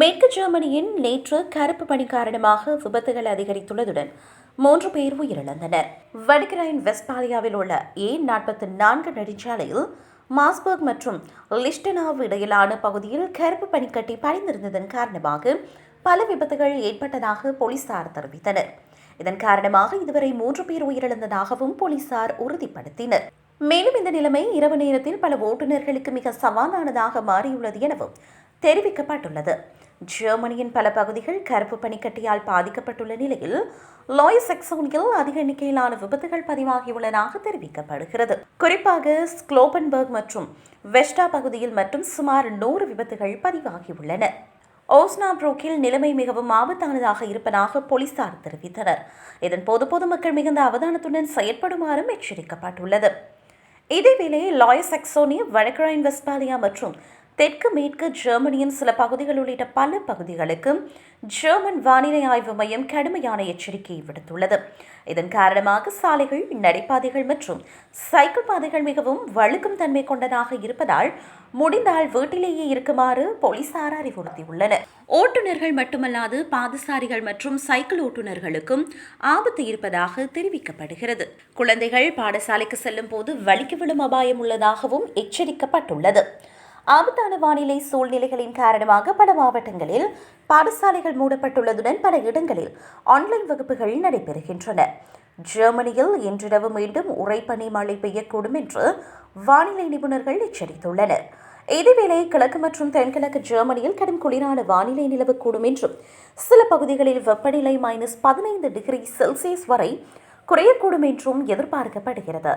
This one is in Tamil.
மேற்கு ஜெர்மனியின் நேற்று கருப்பு பனி காரணமாக விபத்துகள் அதிகரித்துள்ளதுடன் 3 பேர் உயிரிழந்தனர். வடக்கு ரைன் வெஸ்ட்பாலியாவில் உள்ள A44 நெடுஞ்சாலையில் மாஸ்பர்க் மற்றும் லிஸ்டனாவ் இடையிலான பகுதியில் கருப்பு பனிக்கட்டி படிந்திருந்ததன் காரணமாக பல விபத்துகள் ஏற்பட்டதாக போலீசார் தெரிவித்தனர். இதன் காரணமாக இதுவரை 3 பேர் உயிரிழந்ததாகவும் போலீசார் உறுதிப்படுத்தினர். மேலும் இந்த நிலைமை இரவு நேரத்தில் பல ஓட்டுநர்களுக்கு மிக சவாலானதாக மாறியுள்ளது எனவும் தெரிவிக்கப்பட்டுள்ளது. ஜெர்மனியின் பல பகுதிகள் கருப்பு பனிக்கட்டியால் பாதிக்கப்பட்டுள்ள நிலையில் லாய் செக்சோனியில் அதிக எண்ணிக்கையிலான விபத்துகள் பதிவாகியுள்ளதாக தெரிவிக்கப்படுகிறது. குறிப்பாக ஸ்க்லோபன்பர்க் மற்றும் வெஸ்டா பகுதியில் மட்டும் சுமார் 100 விபத்துகள் பதிவாகியுள்ளன. ஓஸ்னாப்ரோக்கில் நிலைமை மிகவும் ஆபத்தானதாக இருப்பதாக போலீசார் தெரிவித்தனர். இதன்போது பொதுமக்கள் மிகுந்த அவதானத்துடன் செயற்படுமாறும் எச்சரிக்கப்பட்டுள்ளது. இதேவேளை லாய் செக்சோனி, வடக்கு ரைன் வெஸ்ட்பாலியா மற்றும் தெற்கு மேற்கு ஜெர்மனியின் சில பகுதிகள் உள்ளிட்ட பல பகுதிகளுக்கு ஜெர்மன் வானிலை ஆய்வு மையம் கடுமையான எச்சரிக்கையை விடுத்துள்ளது. இதன் காரணமாக சாலைகள், நடைபாதைகள் மற்றும் சைக்கிள் பாதைகள் மிகவும் வழுக்கும் தன்மை கொண்டதாக இருப்பதால் முடிந்தால் வீட்டிலேயே இருக்குமாறு போலீசார் அறிவுறுத்தியுள்ளனர். ஓட்டுநர்கள் மட்டுமல்லாது பாதசாரிகள் மற்றும் சைக்கிள் ஓட்டுநர்களுக்கும் ஆபத்து இருப்பதாக தெரிவிக்கப்படுகிறது. குழந்தைகள் பாடசாலைக்கு செல்லும் போது வழுக்கி விழும் அபாயம் உள்ளதாகவும் எச்சரிக்கப்பட்டுள்ளது. ஆபத்தான வானிலை சூழ்நிலைகளின் காரணமாக பல மாவட்டங்களில் பாடசாலைகள் மூடப்பட்டுள்ளதுடன் பல இடங்களில் ஆன்லைன் வகுப்புகள் நடைபெறுகின்றன. ஜெர்மனியில் இன்றிரவு மீண்டும் உறைபனி மழை பெய்யக்கூடும் என்று வானிலை நிபுணர்கள் எச்சரித்துள்ளனர். இதேவேளை கிழக்கு மற்றும் தென்கிழக்கு ஜெர்மனியில் கடும் குளிரான வானிலை நிலவக்கூடும் என்றும் சில பகுதிகளில் வெப்பநிலை -15 டிகிரி செல்சியஸ் வரை குறையக்கூடும் என்றும் எதிர்பார்க்கப்படுகிறது.